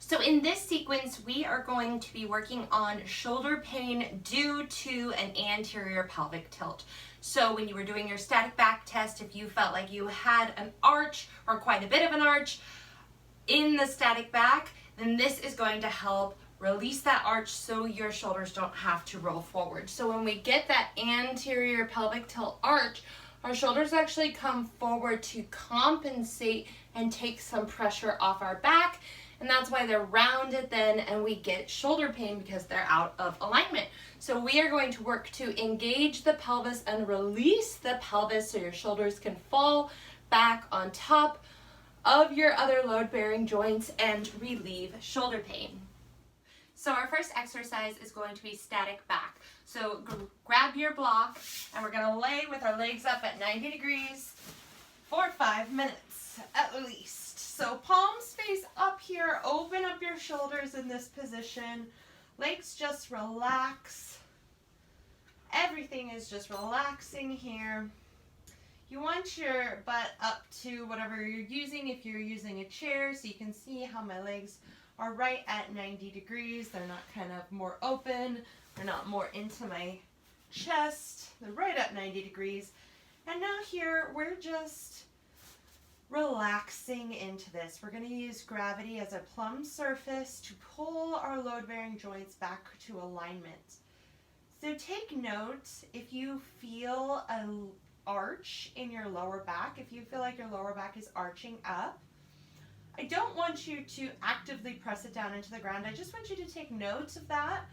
So in this sequence, we are going to be working on shoulder pain due to an anterior pelvic tilt. So when you were doing your static back test, if you felt like you had an arch or quite a bit of an arch in the static back, then this is going to help release that arch so your shoulders don't have to roll forward. So when we get that anterior pelvic tilt arch, our shoulders actually come forward to compensate and take some pressure off our back. And that's why they're rounded then, and we get shoulder pain because they're out of alignment. So we are going to work to engage the pelvis and release the pelvis so your shoulders can fall back on top of your other load-bearing joints and relieve shoulder pain. So our first exercise is going to be static back. So grab your block, and we're going to lay with our legs up at 90 degrees for 5 minutes at least. So palms face up here, open up your shoulders in this position. Legs just relax. Everything is just relaxing here. You want your butt up to whatever you're using, if you're using a chair, so you can see how my legs are right at 90 degrees. They're not kind of more open. They're not more into my chest. They're right at 90 degrees. And now here, we're just relaxing into this. We're going to use gravity as a plumb surface to pull our load-bearing joints back to alignment. So take note if you feel an arch in your lower back, if you feel like your lower back is arching up. I don't want you to actively press it down into the ground. I just want you to take note of that.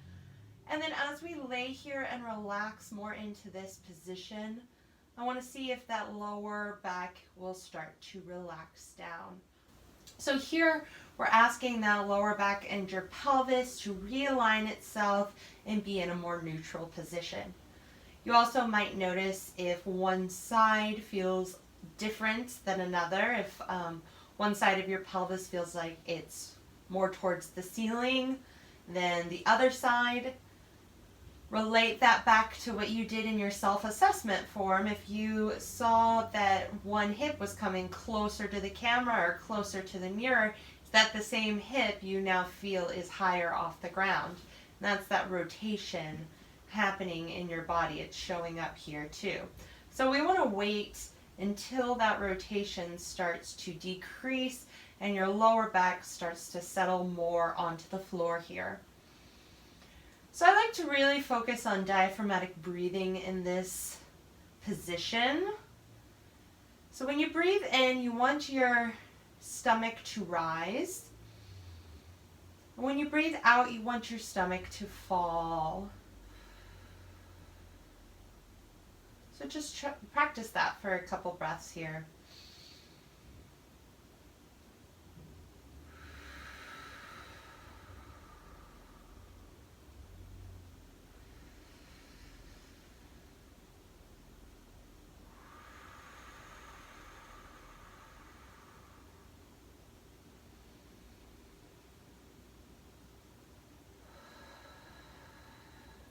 And then as we lay here and relax more into this position, I want to see if that lower back will start to relax down. So here we're asking that lower back and your pelvis to realign itself and be in a more neutral position. You also might notice if one side feels different than another, if one side of your pelvis feels like it's more towards the ceiling than the other side. Relate that back to what you did in your self-assessment form. If you saw that one hip was coming closer to the camera or closer to the mirror, is that the same hip you now feel is higher off the ground? And that's that rotation happening in your body. It's showing up here too. So we want to wait until that rotation starts to decrease and your lower back starts to settle more onto the floor here. So I like to really focus on diaphragmatic breathing in this position. So when you breathe in, you want your stomach to rise. And when you breathe out, you want your stomach to fall. So just practice that for a couple breaths here.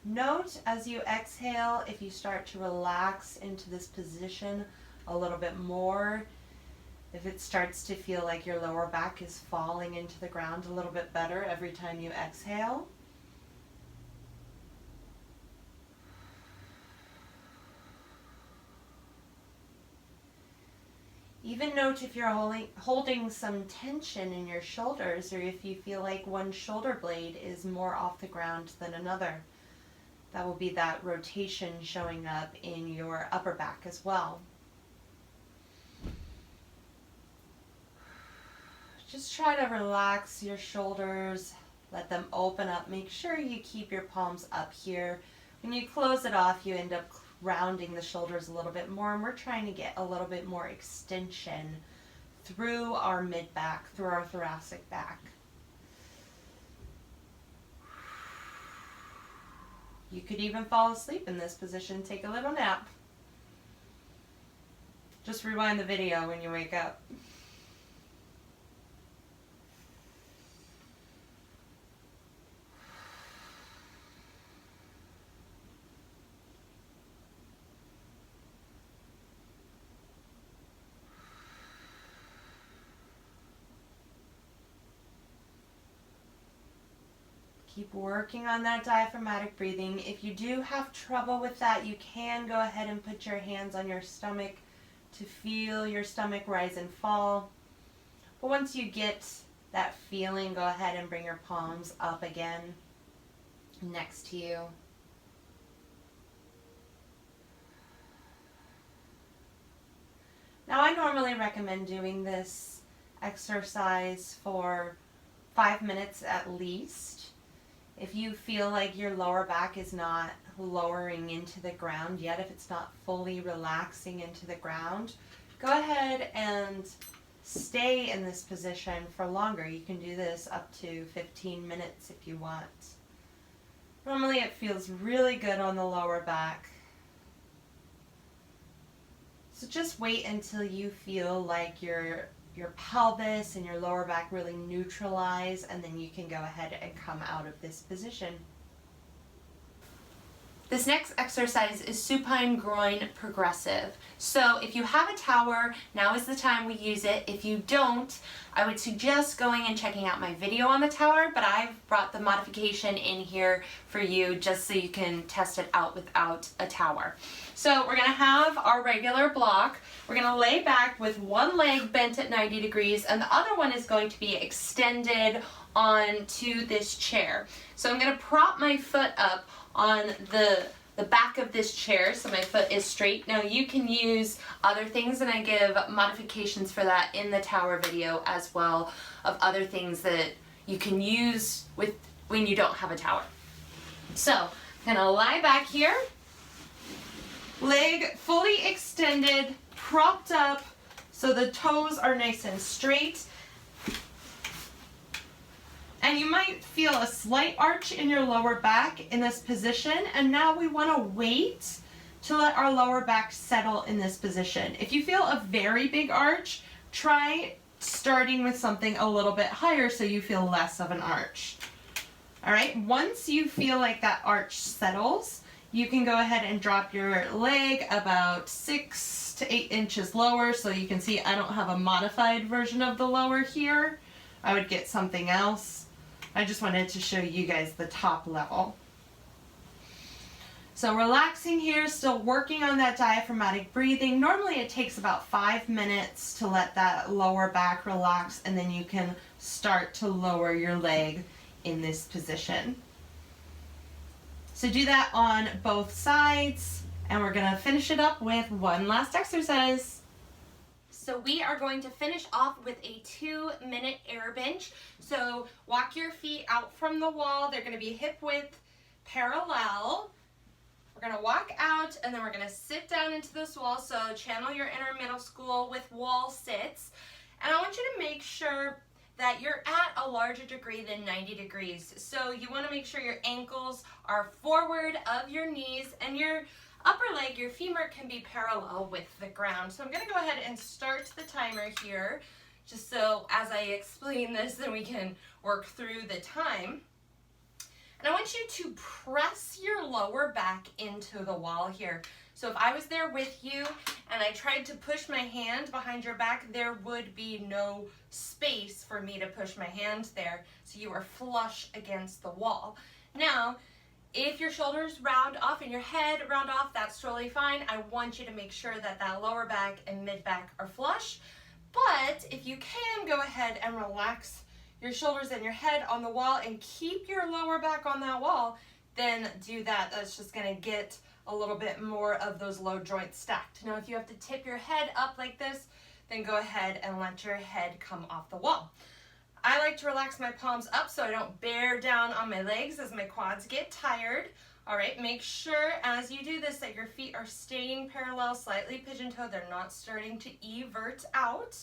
Note as you exhale if you start to relax into this position a little bit more, if it starts to feel like your lower back is falling into the ground a little bit better every time you exhale. Even note if you're holding some tension in your shoulders or if you feel like one shoulder blade is more off the ground than another. That will be that rotation showing up in your upper back as well. Just try to relax your shoulders, let them open up. Make sure you keep your palms up here. When you close it off, you end up rounding the shoulders a little bit more, and we're trying to get a little bit more extension through our mid-back, through our thoracic back. You could even fall asleep in this position, take a little nap. Just rewind the video when you wake up. Keep working on that diaphragmatic breathing. If you do have trouble with that, you can go ahead and put your hands on your stomach to feel your stomach rise and fall. But once you get that feeling, go ahead and bring your palms up again next to you. Now, I normally recommend doing this exercise for 5 minutes at least. If you feel like your lower back is not lowering into the ground yet, if it's not fully relaxing into the ground, go ahead and stay in this position for longer. You can do this up to 15 minutes if you want. Normally it feels really good on the lower back. So just wait until you feel like your pelvis and your lower back really neutralize, and then you can go ahead and come out of this position. This next exercise is supine groin progressive. So if you have a tower, now is the time we use it. If you don't, I would suggest going and checking out my video on the tower, but I've brought the modification in here for you just so you can test it out without a tower. So we're gonna have our regular block. We're gonna lay back with one leg bent at 90 degrees and the other one is going to be extended onto this chair. So I'm gonna prop my foot up on the back of this chair so my foot is straight. Now you can use other things, and I give modifications for that in the tower video as well, of other things that you can use with when you don't have a tower. So I'm gonna lie back here, leg fully extended, propped up so the toes are nice and straight. And you might feel a slight arch in your lower back in this position, and now we want to wait to let our lower back settle in this position. If you feel a very big arch, try starting with something a little bit higher so you feel less of an arch. All right, once you feel like that arch settles, you can go ahead and drop your leg about 6 to 8 inches lower. So you can see I don't have a modified version of the lower here. I would get something else. I just wanted to show you guys the top level. So relaxing here, still working on that diaphragmatic breathing. Normally it takes about 5 minutes to let that lower back relax, and then you can start to lower your leg in this position. So do that on both sides, and we're gonna finish it up with one last exercise. So we are going to finish off with a 2-minute air bench. So walk your feet out from the wall. They're going to be hip width parallel. We're going to walk out and then we're going to sit down into this wall. So channel your inner middle school with wall sits. And I want you to make sure that you're at a larger degree than 90 degrees. So you want to make sure your ankles are forward of your knees and your upper leg, your femur can be parallel with the ground. So I'm going to go ahead and start the timer here, just so as I explain this, then we can work through the time. And I want you to press your lower back into the wall here. So if I was there with you and I tried to push my hand behind your back, there would be no space for me to push my hand there. So you are flush against the wall. Now, if your shoulders round off and your head round off, that's totally fine. I want you to make sure that that lower back and mid back are flush. But if you can, go ahead and relax your shoulders and your head on the wall and keep your lower back on that wall, then do that. That's just gonna get a little bit more of those low joints stacked. Now, if you have to tip your head up like this, then go ahead and let your head come off the wall. I like to relax my palms up so I don't bear down on my legs as my quads get tired. All right, make sure as you do this that your feet are staying parallel, slightly pigeon-toed. They're not starting to evert out.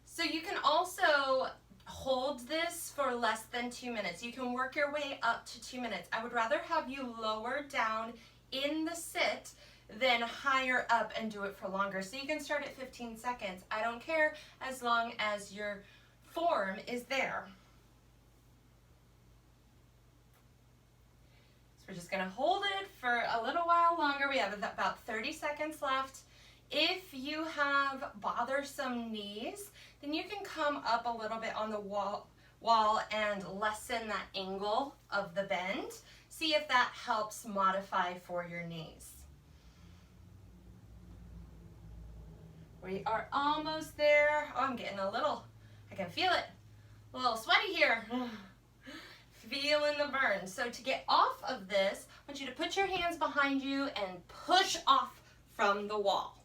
So you can also hold this for less than 2 minutes. You can work your way up to 2 minutes. I would rather have you lower down in the sit than higher up and do it for longer. So you can start at 15 seconds. I don't care as long as your form is there. So we're just going to hold it for a little while longer. We have about 30 seconds left. If you have bothersome knees, then you can come up a little bit on the wall wall and lessen that angle of the bend. See if that helps modify for your knees. We are almost there. Oh, I'm getting I can feel it, a little sweaty here. Feeling the burn. So to get off of this, I want you to put your hands behind you and push off from the wall.